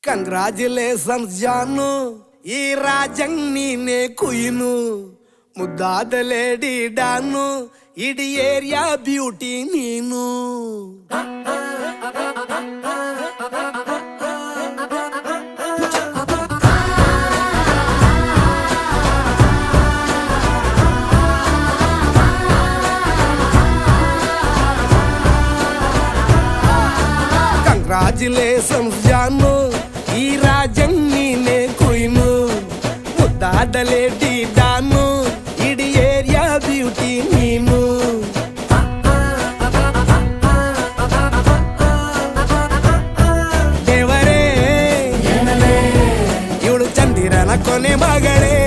Congratulations ಜಾನು, ಈ ರಾಜಂಗ್ ನೀನೆ ಕುಯ್ನು, ಮುದ್ದಾದ ಲೇಡಿ ಡಾನು, ಇಡೀ ಏರಿಯಾ ಬ್ಯೂಟಿ ನೀನು. ಕಂಗ್ರಾಚುಲೇಷನ್ಸ್ ಜಾನು, ಈ ರಾಜಂಗ್ ನೀನೆ ಕುಯ್ನು, ಮುದ್ದಾದ ಲೇಡಿ ಡಾನು, ಇಡೀ ಏರಿಯಾ ಬ್ಯೂಟಿ ನೀನು. ದೇವರೇ ಇವಳು ಚಂದಿರನ ಕೊನೆ ಮಗಳೇ,